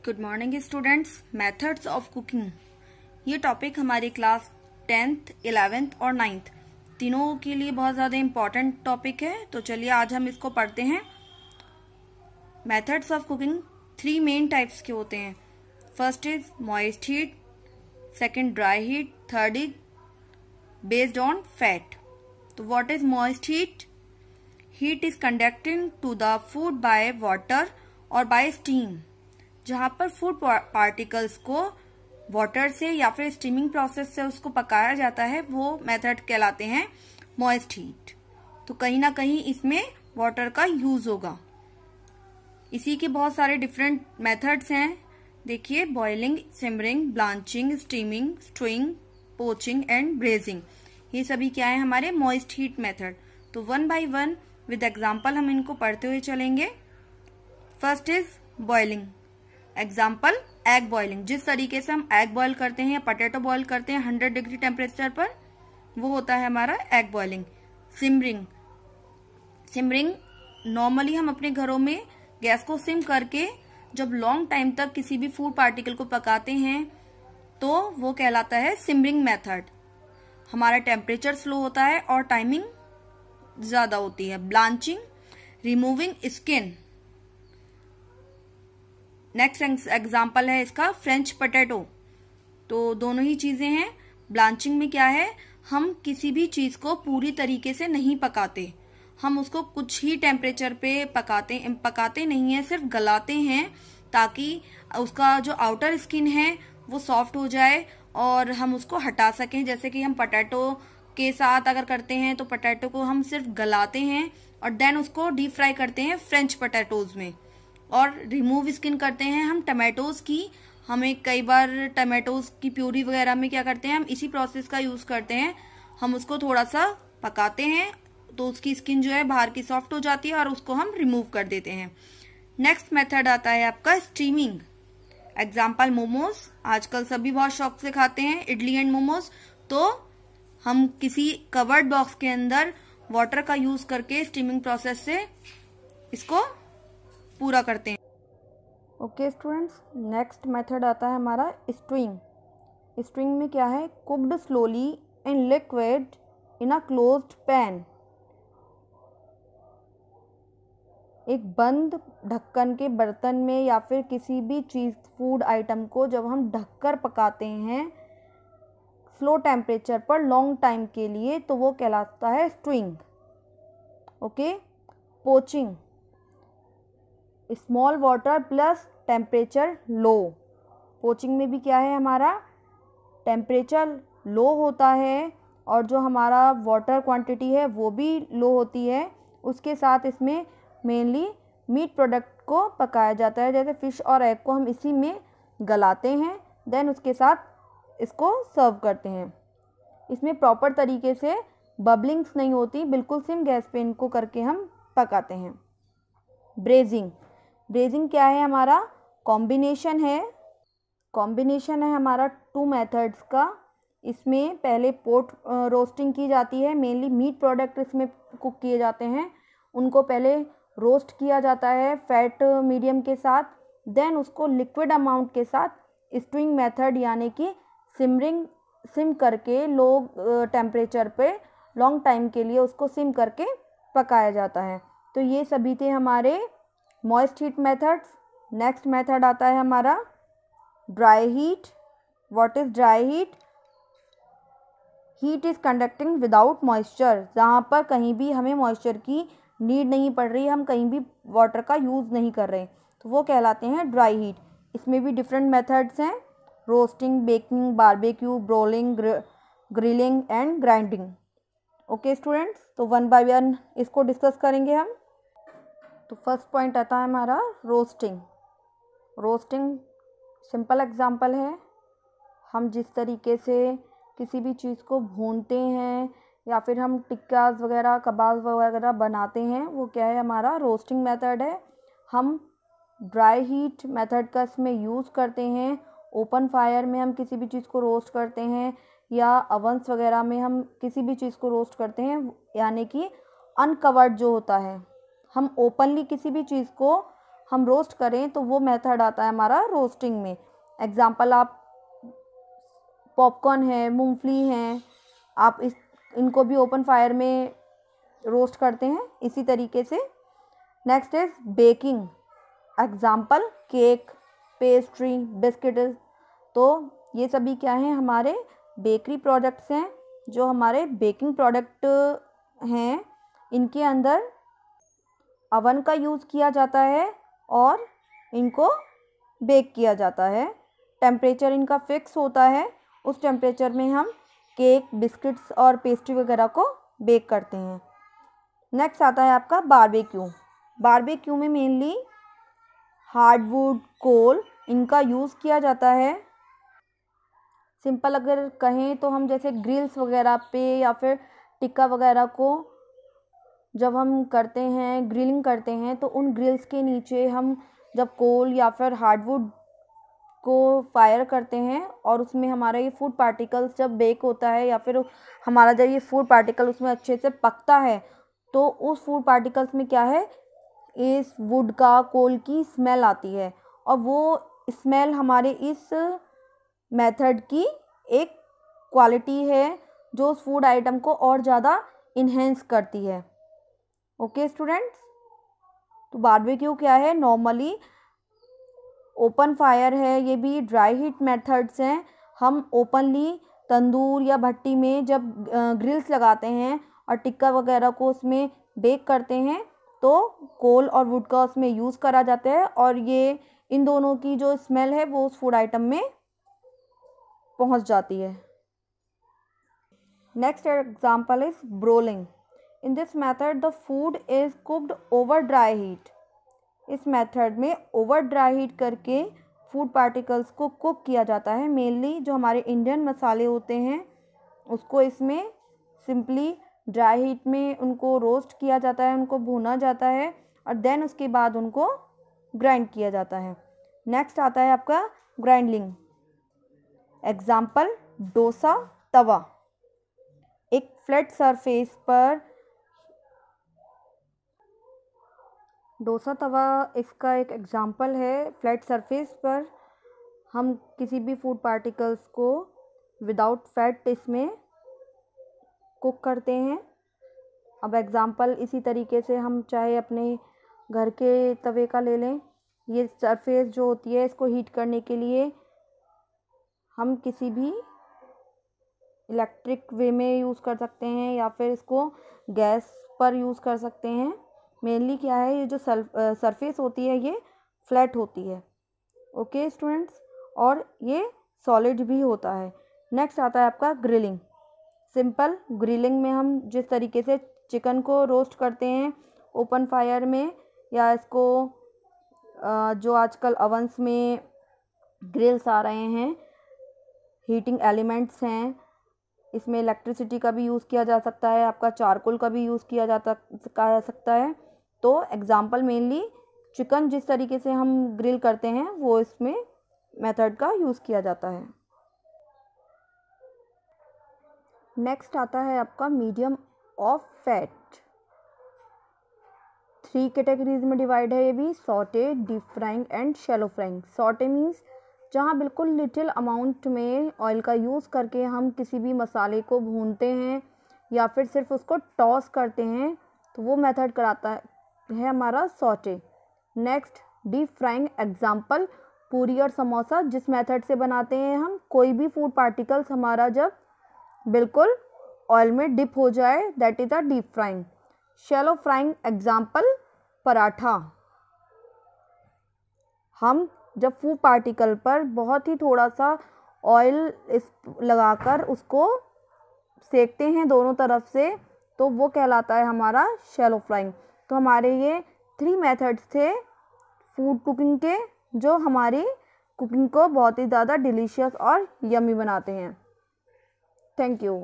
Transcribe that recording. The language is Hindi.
Good morning students. Methods of cooking, ये टॉपिक हमारी क्लास 10th, 11th और 9th तीनों के लिए बहुत ज़्यादा इम्पॉर्टेंट टॉपिक है। तो चलिए आज हम इसको पढ़ते हैं। Methods of cooking 3 main types के होते हैं। First is moist heat, second dry heat, third is based on fat. तो what is moist heat? Heat is conducting to the food by water और बाय स्टीम। जहां पर फूड पार्टिकल्स को वाटर से या फिर स्टीमिंग प्रोसेस से उसको पकाया जाता है, वो मेथड कहलाते हैं मॉइस्ट हीट। तो कहीं ना कहीं इसमें वाटर का यूज होगा। इसी के बहुत सारे डिफरेंट मेथड्स हैं। देखिए, boiling, simmering, blanching, steaming, stewing, poaching and braising, ये सभी क्या है हमारे मॉइस्ट हीट मेथड। तो one by one with example हम इनको पढ़ते हुए चलेंगे। First is boiling. Example, egg boiling. जिस तरीके से हम एग बॉईल करते हैं या पोटैटो बॉईल करते हैं 100 डिग्री टेम्परेचर पर, वो होता है हमारा egg boiling. Simmering, simmering normally हम अपने घरों में गैस को सिम करके जब लॉन्ग टाइम तक किसी भी फूड पार्टिकल को पकाते हैं तो वो कहलाता है सिमरिंग मेथड। हमारा टेम्परेचर स्लो होता है और टाइमिंग ज्यादा होती है। Blanching, removing skin. Next example है इसका फ्रेंच पोटैटो। तो दोनों ही चीजें हैं। ब्लांचिंग में क्या है, हम किसी भी चीज को पूरी तरीके से नहीं पकाते, हम उसको कुछ ही टेम्परेचर पे पकाते नहीं है, सिर्फ गलाते हैं ताकि उसका जो आउटर स्किन है वो सॉफ्ट हो जाए और हम उसको हटा सकें। जैसे कि हम पोटैटो के साथ अगर करते हैं तो पोटैटो को हम सिर्फ गलाते हैं और देन उसको डीप फ्राई करते हैं फ्रेंच पोटैटोज में। और रिमूव स्किन करते हैं हम टमाटोज की। हमें कई बार टमाटोज की प्यूरी वगैरह में क्या करते हैं, हम इसी प्रोसेस का यूज करते हैं। हम उसको थोड़ा सा पकाते हैं तो उसकी स्किन जो है बाहर की सॉफ्ट हो जाती है और उसको हम रिमूव कर देते हैं। नेक्स्ट मेथड आता है आपका स्टीमिंग। एग्जाम्पल, मोमोज। आजकल सभी बहुत शौक से खाते हैं इडली एंड मोमोज। तो हम किसी कवर्ड बॉक्स के अंदर वाटर का यूज करके स्टीमिंग प्रोसेस से इसको पूरा करते हैं। ओके स्टूडेंट्स, नेक्स्ट मेथड आता है हमारा स्टीइंग। स्टीइंग में क्या है, cooked slowly in liquid in a closed pan. एक बंद ढक्कन के बर्तन में या फिर किसी भी चीज, फूड आइटम को जब हम ढककर पकाते हैं स्लो टेम्परेचर पर लॉन्ग टाइम के लिए, तो वो कहलाता है stewing. Okay, poaching, small water plus temperature low. Poaching में भी क्या है, हमारा टेम्परेचर लो होता है और जो हमारा वाटर क्वांटिटी है वो भी लो होती है। उसके साथ इसमें मेनली मीट प्रोडक्ट को पकाया जाता है, जैसे फिश और एग को हम इसी में गलाते हैं, देन उसके साथ इसको सर्व करते हैं। इसमें प्रॉपर तरीके से बबलिंग्स नहीं होती, बिल्कुल सिम गैस पे इनको करके हम पकाते हैं। ब्रेजिंग, ब्रेजिंग क्या है, हमारा कॉम्बिनेशन है हमारा 2 मेथड्स का। इसमें पहले पोट रोस्टिंग की जाती है। मेनली मीट प्रोडक्ट इसमें कुक किए जाते हैं, उनको पहले रोस्ट किया जाता है फैट मीडियम के साथ, देन उसको लिक्विड अमाउंट के साथ स्टीइंग मेथड यानी कि सिम करके लो टेम्परेचर पे लॉन्ग टाइम के लिए उसको सिम करके पकाया जाता है। तो ये सभी थे हमारे moist heat methods. Next method आता है हमारा dry heat. What is dry heat? Heat is conducting without moisture. जहाँ पर कहीं भी हमें मॉइस्चर की नीड नहीं पड़ रही, हम कहीं भी वाटर का यूज़ नहीं कर रहे, तो वो कहलाते हैं ड्राई हीट। इसमें भी डिफरेंट मेथड्स हैं, roasting, baking, barbecue, broiling, grilling and grinding. Okay students, तो वन बाय वन इसको डिस्कस करेंगे हम। तो फर्स्ट पॉइंट आता है हमारा रोस्टिंग। रोस्टिंग सिंपल एग्जांपल है, हम जिस तरीके से किसी भी चीज़ को भूनते हैं या फिर हम टिक्कास वगैरह, कबाब वगैरह बनाते हैं, वो क्या है, हमारा रोस्टिंग मेथड है। हम ड्राई हीट मेथड का इसमें यूज़ करते हैं। ओपन फायर में हम किसी भी चीज़ को रोस्ट करते हैं या अवंस वगैरह में हम किसी भी चीज़ को रोस्ट करते हैं, यानी कि अनकवर्ड जो होता है, हम ओपनली किसी भी चीज़ को हम रोस्ट करें तो वो मेथड आता है हमारा रोस्टिंग में। एग्जाम्पल आप पॉपकॉर्न है, मूंगफली हैं, आप इनको भी ओपन फायर में रोस्ट करते हैं इसी तरीके से। Next is baking. Example cake, pastry, biscuit. तो ये सभी क्या हैं, हमारे बेकरी प्रोडक्ट्स हैं जो हमारे बेकिंग प्रोडक्ट हैं। इनके अंदर अवन का यूज़ किया जाता है और इनको बेक किया जाता है। टेम्परेचर इनका फिक्स होता है, उस टेम्परेचर में हम केक, बिस्किट्स और पेस्ट्री वगैरह को बेक करते हैं। नेक्स्ट आता है आपका बारबेक्यू। बारबेक्यू में मेनली हार्डवुड, कोल, इनका यूज़ किया जाता है। सिंपल अगर कहें तो हम जैसे ग्रिल्स वगैरह पे या फिर टिक्का वगैरह को जब हम करते हैं, ग्रिलिंग करते हैं, तो उन ग्रिल्स के नीचे हम जब कोल या फिर हार्डवुड को फायर करते हैं और उसमें हमारा ये फूड पार्टिकल्स जब बेक होता है या फिर हमारा जब ये फूड पार्टिकल उसमें अच्छे से पकता है, तो उस फूड पार्टिकल्स में क्या है, इस वुड का, कोल की स्मेल आती है और वो स्मेल हमारे इस मेथड की एक क्वालिटी है जो उस फूड आइटम को और ज़्यादा इन्हेंस करती है। ओके स्टूडेंट्स, तो बारबेक्यू क्या है, नॉर्मली ओपन फायर है, ये भी ड्राई हीट मेथड्स हैं। हम ओपनली तंदूर या भट्टी में जब ग्रिल्स लगाते हैं और टिक्का वगैरह को उसमें बेक करते हैं तो कोल और वुड का उसमें यूज़ करा जाता है और ये इन दोनों की जो स्मेल है वो उस फूड आइटम में पहुंच जाती है। Next example is broiling. In this method the food is cooked over dry heat. इस मेथड में ओवर ड्राई हीट करके फूड पार्टिकल्स को कुक किया जाता है। मेनली जो हमारे इंडियन मसाले होते हैं उसको इसमें सिंपली ड्राई हीट में उनको रोस्ट किया जाता है, उनको भूना जाता है और देन उसके बाद उनको ग्राइंड किया जाता है। नेक्स्ट आता है आपका ग्राइंडिंग। एग्जाम्पल डोसा तवा। एक फ्लैट सरफेस पर डोसा तवा इसका एक एग्जाम्पल है। फ्लैट सरफेस पर हम किसी भी फूड पार्टिकल्स को विदाउट फैट इसमें कुक करते हैं। अब एग्जाम्पल इसी तरीके से हम चाहे अपने घर के तवे का ले लें। ये सरफेस जो होती है इसको हीट करने के लिए हम किसी भी इलेक्ट्रिक वे में यूज़ कर सकते हैं या फिर इसको गैस पर यूज़ कर सकते हैं। मेनली क्या है, ये जो सरफेस होती है ये फ्लैट होती है। ओके स्टूडेंट्स, और ये सॉलिड भी होता है। नेक्स्ट आता है आपका ग्रिलिंग। सिंपल ग्रिलिंग में हम जिस तरीके से चिकन को रोस्ट करते हैं ओपन फायर में, या इसको जो आजकल अवंस में ग्रिल्स आ रहे हैं, हीटिंग एलिमेंट्स हैं, इसमें इलेक्ट्रिसिटी का भी यूज़ किया जा सकता है, आपका चारकोल का भी यूज़ किया जा सकता है। तो एग्जाम्पल मेनली चिकन जिस तरीके से हम ग्रिल करते हैं वो इसमें मेथड का यूज़ किया जाता है। नेक्स्ट आता है आपका मीडियम ऑफ फैट। 3 कैटेगरीज में डिवाइड है ये भी, saute, deep frying and shallow frying. Saute means जहाँ बिल्कुल लिटिल अमाउंट में ऑयल का यूज़ करके हम किसी भी मसाले को भूनते हैं या फिर सिर्फ उसको टॉस करते हैं, तो वो मेथड कराता है हमारा saute. Next deep frying. Example puri और समोसा जिस मेथड से बनाते हैं हम, कोई भी फूड पार्टिकल्स हमारा जब बिल्कुल ऑयल में डिप हो जाए, that is a deep frying. Shallow frying. Example paratha. हम जब फूड पार्टिकल पर बहुत ही थोड़ा सा ऑयल लगाकर उसको सेकते हैं दोनों तरफ से, तो वो कहलाता है हमारा शैलो फ्राइंग। तो हमारे ये 3 मेथड्स थे फूड कुकिंग के जो हमारी कुकिंग को बहुत ही ज़्यादा डिलीशियस और यमी बनाते हैं। Thank you.